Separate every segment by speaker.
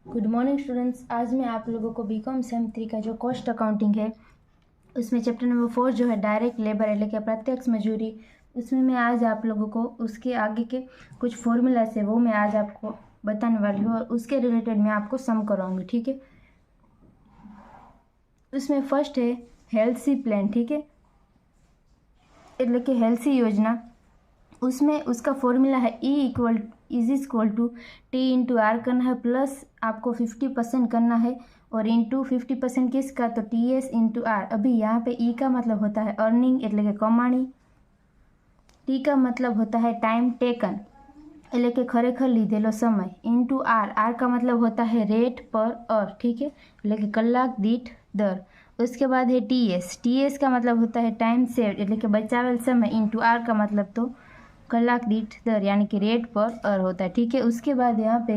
Speaker 1: Good morning students. आज मैं आप लोगों को बीकॉम सेम 3 का जो कॉस्ट अकाउंटिंग है उसमें चैप्टर नंबर 4 जो है डायरेक्ट लेबर यानी कि प्रत्यक्ष मजदूरी, उसमें मैं आज आप लोगों को उसके आगे के कुछ फॉर्मूलाज है वो मैं आज आपको बताने वाली हूँ और उसके रिलेटेड मैं आपको सम कराऊंगी। ठीक है, उसमें फर्स्ट है हेल्थी प्लान। ठीक है, એટલે કે हेल्थी योजना। उसमें उसका फॉर्मूला है E=टू T/R करना है, प्लस आपको 50% करना है और इंटू 50% किसका, तो TS/R। अभी यहाँ पे E का मतलब होता है अर्निंग એટલે કે कमाणी, T का मतलब होता है टाइम टेकन એટલે કે ખરેખર લીધેલો સમય, इंटू R का मतलब होता है रेट पर अवर। ठीक है, એટલે કે કલાક દીઠ दर। उसके बाद है TS का मतलब होता है टाइम सेव्ड એટલે કે बचावेल समय, इंटू R का मतलब तो कलाक दीठ दर यानी कि रेट पर अवर होता है। ठीक है, उसके बाद यहाँ पे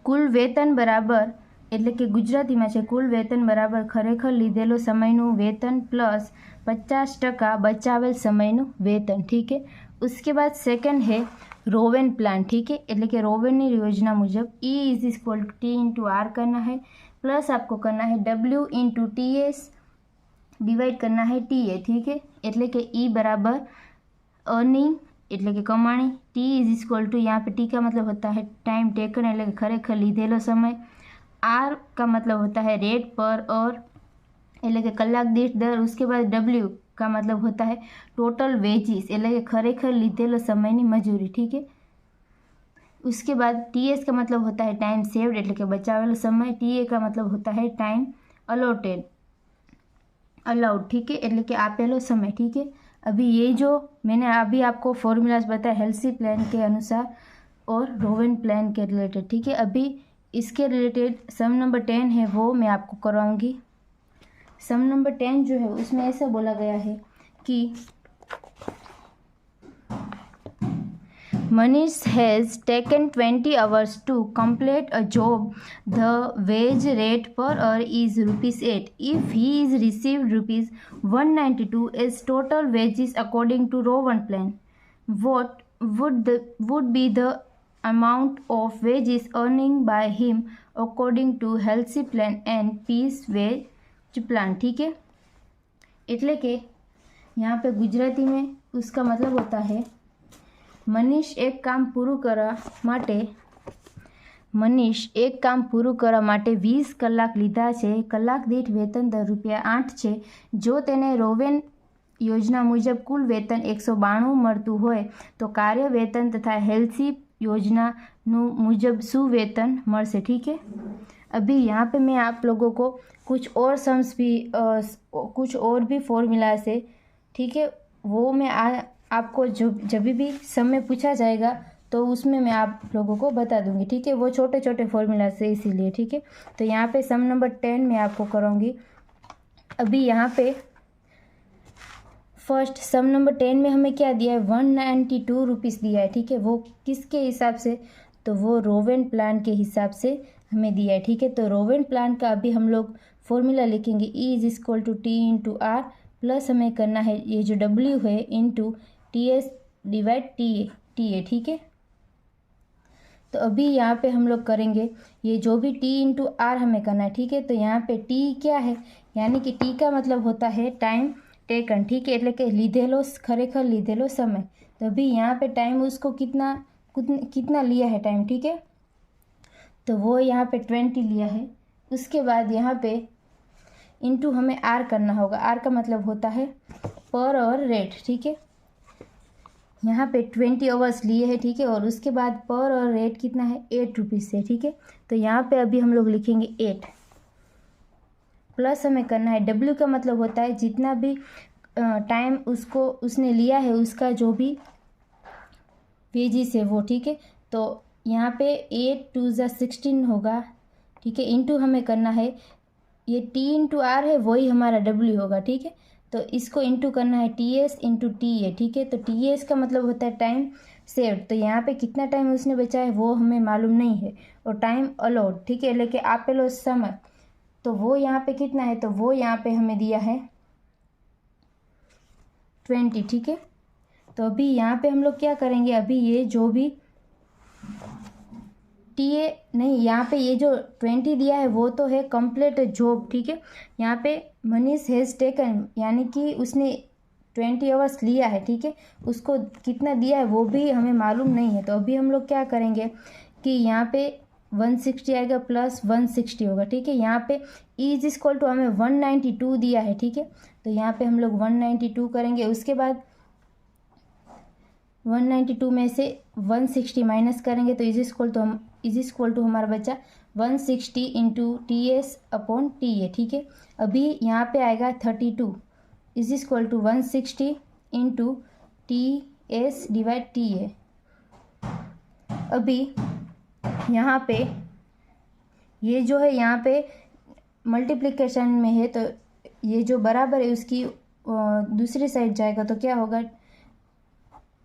Speaker 1: कुल वेतन बराबर એટલે કે ગુજરાતીમાં છે કુલ વેતન બરાબર ખરેખર લીધેલો સમયનું વેતન પ્લસ 50% બચાવેલ સમયનું વેતન। ठीक है, उसके बाद सेकंड है रोवेन प्लान। ठीक है, એટલે કે રોવેનની યોજના મુજબ E=T/R करना है, प्लस आपको करना है W/TS डिवाइड करना है TA। ठीक है, એટલે કે E बराबर अर्निंग એટલે કે કમાણી, T=, यहाँ पे T का मतलब होता है टाइम टेकन એટલે કે ખરેખર લીધેલો સમય, R का मतलब होता है रेट पर और એટલે કે કલાક દીઠ દર। उसके बाद W का मतलब होता है टोटल वेजिस એટલે કે ખરેખર લીધેલો સમયની મજૂરી। ठीक है, उसके बाद TS का मतलब होता है टाइम सेव्ड એટલે કે બચાવેલો સમય, TA का मतलब होता है टाइम अलाउड। ठीक है, એટલે કે આપેલો समय। ठीक है, अभी ये जो मैंने अभी आपको फॉर्मूलाज बताया हेल्थी प्लान के अनुसार और रोवेन प्लान के रिलेटेड। ठीक है, अभी इसके रिलेटेड सम नंबर 10 है वो मैं आपको कराऊंगी। सम नंबर 10 जो है उसमें ऐसा बोला गया है कि Manish has taken 20 hours to complete a job. The wage rate per hour is ₹8. If he is received ₹192 as total wages according to Rowan plan, what would be the amount of wages earning by him according to healthy plan and peace wage plan। ठीक है, એટલે કે यहाँ पे गुजराती में उसका मतलब होता है મનીષ એક કામ પૂરું કરવા માટે 20 કલાક લીધા છે, કલાક દીઠ વેતન દર ₹8 છે। જો તેને રોવેન યોજના મુજબ કુલ વેતન 192 મળતું હોય તો કાર્ય વેતન तथा हेल्थी योजना मुजब શું वेतन મળશે। ठीक है, अभी यहाँ पे मैं आप लोगों को कुछ और भी फॉर्मूला से, ठीक है, वो मैं आपको जब भी समय पूछा जाएगा तो उसमें मैं आप लोगों को बता दूंगी। ठीक है, वो छोटे छोटे फॉर्मूला से इसीलिए। ठीक है, तो यहाँ पे सम नंबर 10 मैं आपको कराऊंगी। अभी यहाँ पे फर्स्ट सम नंबर 10 में हमें क्या दिया है, ₹192 दिया है। ठीक है, वो किसके हिसाब से, तो वो रोवेन प्लान के हिसाब से हमें दिया है। ठीक है, तो रोवेन प्लान का अभी हम लोग फॉर्मूला लिखेंगे E=T/R, प्लस हमें करना है ये जो W है इंटू TS डिवाइड TA। ठीक है, तो अभी यहाँ पे हम लोग करेंगे ये जो भी T/R हमें करना है। ठीक है, तो यहाँ पे T क्या है, यानी कि T का मतलब होता है टाइम टेकन। ठीक है, એટલે કે લીધેલો ખરેખર લીધેલો समय। तो अभी यहाँ पे टाइम उसको कितना लिया है टाइम। ठीक है, तो वो यहाँ पे 20 लिया है। उसके बाद यहाँ पे इंटू हमें R करना होगा। R का मतलब होता है पर आवर रेट। ठीक है, यहाँ पे 20 आवर्स लिए हैं। ठीक है, और उसके बाद पर और रेट कितना है, ₹8 से। ठीक है, तो यहाँ पे अभी हम लोग लिखेंगे 8, प्लस हमें करना है W का मतलब होता है जितना भी टाइम उसने लिया है उसका जो भी वेजिस है वो। ठीक है, तो यहाँ पे 8×2=16 होगा। ठीक है, इंटू हमें करना है ये T/R है वही हमारा W होगा। ठीक है, तो इसको इंटू करना है TS/TA। ठीक है, तो TS का मतलब होता है टाइम सेव्ड, तो यहाँ पे कितना टाइम उसने बचा है वो हमें मालूम नहीं है, और टाइम अलाउड। ठीक है, लेके आपेलो समय, तो वो यहाँ पे कितना है, तो वो यहाँ पे हमें दिया है 20। ठीक है, तो अभी यहाँ पे हम लोग क्या करेंगे, अभी ये जो भी टी ए नहीं, यहाँ पे ये जो 20 दिया है वो तो है कंप्लीट जॉब, ठीक है। यहाँ पे मनीष हैज़ टेकन यानी कि उसने 20 आवर्स लिया है, ठीक है। उसको कितना दिया है वो भी हमें मालूम नहीं है। तो अभी हम लोग क्या करेंगे कि यहाँ पे 160 आएगा प्लस 160 होगा, ठीक है। यहाँ पे इज इक्वल टू हमें 192 दिया है, ठीक है। तो यहाँ पे हम लोग 192 करेंगे। उसके बाद 192 में से 160 माइनस करेंगे तो इज इक्वल टू हमारा बचा 160 into T S upon T A, ठीक है। अभी यहाँ पे आएगा 32 is equal to 160 into T S divide T A. अभी यहाँ पे ये जो है यहाँ पे मल्टीप्लिकेशन में है, तो ये जो बराबर है उसकी दूसरी साइड जाएगा तो क्या होगा,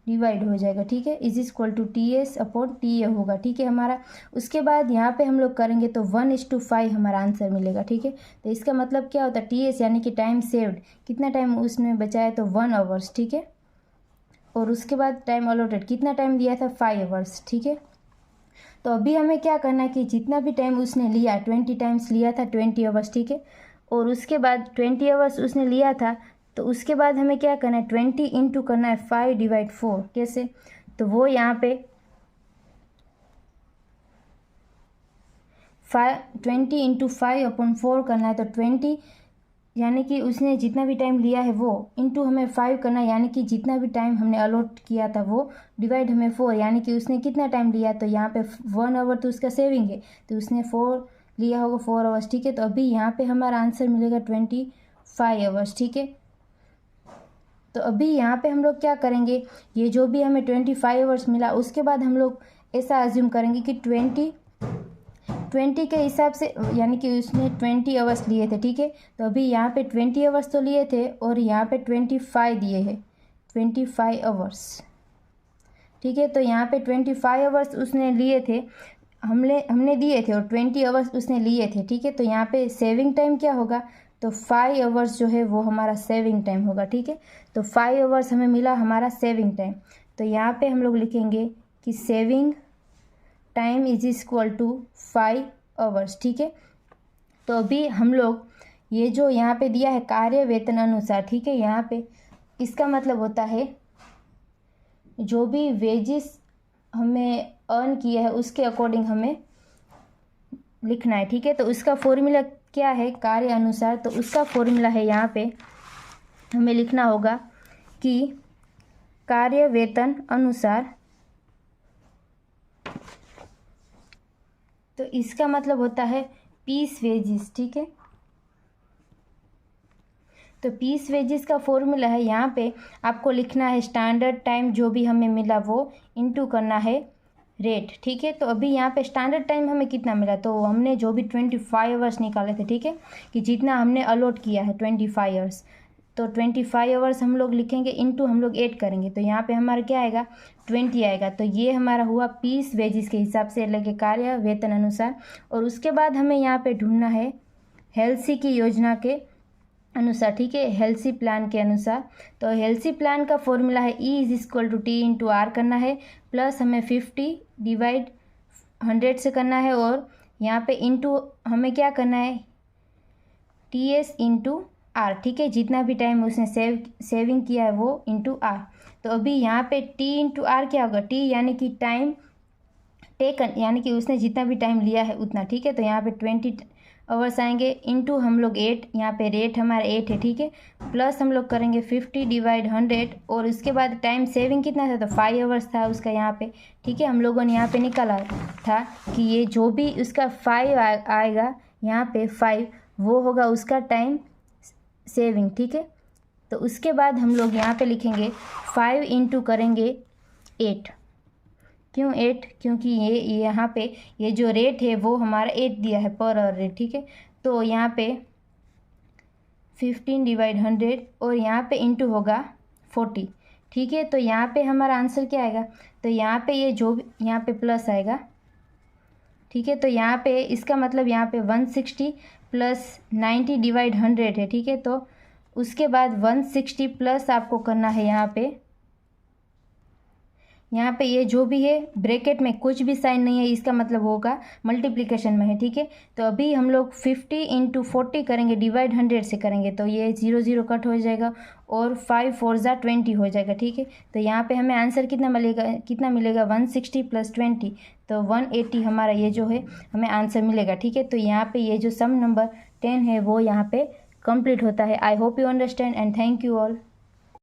Speaker 1: डिवाइड हो जाएगा, ठीक है। Is equal to T S upon T A होगा, ठीक है हमारा। उसके बाद यहाँ पे हम लोग करेंगे तो 1:5 हमारा आंसर मिलेगा, ठीक है। तो इसका मतलब क्या होता है, टी एस यानी कि टाइम सेव्ड, कितना टाइम उसने बचाया तो 1 आवर्स, ठीक है। और उसके बाद टाइम अलॉटेड, कितना टाइम दिया था 5 आवर्स, ठीक है। तो अभी हमें क्या करना है कि जितना भी टाइम उसने लिया 20 टाइम्स लिया था 20 आवर्स, ठीक है। और उसके बाद 20 आवर्स उसने लिया था तो उसके बाद हमें क्या करना है 20 इंटू करना है 5/4। कैसे, तो वो यहाँ पे 20 इंटू 5/4 करना है। तो 20 यानी कि उसने जितना भी टाइम लिया है वो इंटू हमें 5 करना है, यानी कि जितना भी टाइम हमने अलॉट किया था वो डिवाइड हमें 4, यानी कि उसने कितना टाइम लिया। तो यहाँ पे 1 आवर तो उसका सेविंग है तो उसने 4 लिया होगा 4 आवर्स, ठीक है। तो अभी यहाँ पे हमारा आंसर मिलेगा 25 आवर्स, ठीक है। तो अभी यहाँ पे हम लोग क्या करेंगे, ये जो भी हमें 25 आवर्स मिला उसके बाद हम लोग ऐसा अज्यूम करेंगे कि 20 के हिसाब से, यानी कि उसने 20 आवर्स लिए थे, ठीक है। तो अभी यहाँ पे 20 आवर्स तो लिए थे और यहाँ पे 25 दिए हैं, 25 आवर्स, ठीक है। तो यहाँ पे 25 आवर्स उसने लिए थे, हमने दिए थे, और 20 आवर्स उसने लिए थे, ठीक है। तो यहाँ पे सेविंग टाइम क्या होगा, तो 5 आवर्स जो है वो हमारा सेविंग टाइम होगा, ठीक है। तो 5 आवर्स हमें मिला हमारा सेविंग टाइम। तो यहाँ पे हम लोग लिखेंगे कि saving time is equal to 5 hours, ठीक है। तो अभी हम लोग ये जो यहाँ पे दिया है कार्य वेतन अनुसार, ठीक है, यहाँ पे इसका मतलब होता है जो भी वेजेस हमें अर्न किया है उसके अकॉर्डिंग हमें लिखना है, ठीक है। तो उसका फॉर्मूला क्या है, कार्य अनुसार, तो उसका फॉर्मूला है यहाँ पे हमें लिखना होगा कि कार्य वेतन अनुसार, तो इसका मतलब होता है पीस वेजेस, ठीक है। तो पीस वेजेस का फॉर्मूला है, यहाँ पे आपको लिखना है स्टैंडर्ड टाइम जो भी हमें मिला वो इंटू करना है रेट, ठीक है। तो अभी यहाँ पे स्टैंडर्ड टाइम हमें कितना मिला, तो हमने जो भी 25 आवर्स निकाले थे, ठीक है, कि जितना हमने अलॉट किया है 25 आवर्स, तो 25 आवर्स हम लोग लिखेंगे इंटू हम लोग 8 करेंगे तो यहाँ पे हमारा क्या आएगा 20 आएगा। तो ये हमारा हुआ पीस वेजेस के हिसाब से, लगे कार्य वेतन अनुसार। और उसके बाद हमें यहाँ पे ढूंढना है हेल्सी की योजना के अनुसार, ठीक है, हेल्सी प्लान के अनुसार। तो हेल्सी प्लान का फॉर्मूला है E is equal to T into R करना है, प्लस हमें 50 डिवाइड 100 से करना है, और यहाँ पे इंटू हमें क्या करना है टी एस इंटू आर, ठीक है, जितना भी टाइम उसने सेविंग किया है वो इंटू आर। तो अभी यहाँ पे टी इंटू आर क्या होगा, टी यानी कि टाइम टेकन, यानी कि उसने जितना भी टाइम लिया है उतना, ठीक है। तो यहाँ पे 20 आवर्स आएंगे इंटू हम लोग 8, यहाँ पे रेट हमारा 8 है, ठीक है, प्लस हम लोग करेंगे 50 डिवाइड 100, और उसके बाद टाइम सेविंग कितना था, तो 5 आवर्स था उसका यहाँ पे, ठीक है। हम लोगों ने यहाँ पे निकाला था कि ये जो भी उसका 5 आएगा यहाँ पे 5 वो होगा उसका टाइम सेविंग, ठीक है। तो उसके बाद हम लोग यहाँ पे लिखेंगे 5 इंटू करेंगे 8, क्यों 8, क्योंकि ये यहाँ पे ये जो रेट है वो हमारा 8 दिया है पर आवर रेट, ठीक है। तो यहाँ पे 15 डिवाइड 100 और यहाँ पे इंटू होगा 40, ठीक है। तो यहाँ पे हमारा आंसर क्या आएगा, तो यहाँ पे ये जो भी यहाँ पे प्लस आएगा, ठीक है। तो यहाँ पे इसका मतलब यहाँ पे 160 प्लस 90 डिवाइड 100 है, ठीक है। तो उसके बाद 160 प्लस आपको करना है यहाँ पे यहाँ पे ये जो भी है ब्रैकेट में कुछ भी साइन नहीं है, इसका मतलब होगा मल्टीप्लिकेशन में है, ठीक है। तो अभी हम लोग 50 × 40 करेंगे, डिवाइड 100 से करेंगे, तो ये 0 0 कट हो जाएगा और 5 4 ज़ा 20 हो जाएगा, ठीक है। तो यहाँ पे हमें आंसर कितना मिलेगा 160 + 20, तो 180 हमारा ये जो है हमें आंसर मिलेगा, ठीक है। तो यहाँ पे ये जो सम नंबर 10 है वो यहाँ पे कंप्लीट होता है। I hope you understand and thank you all.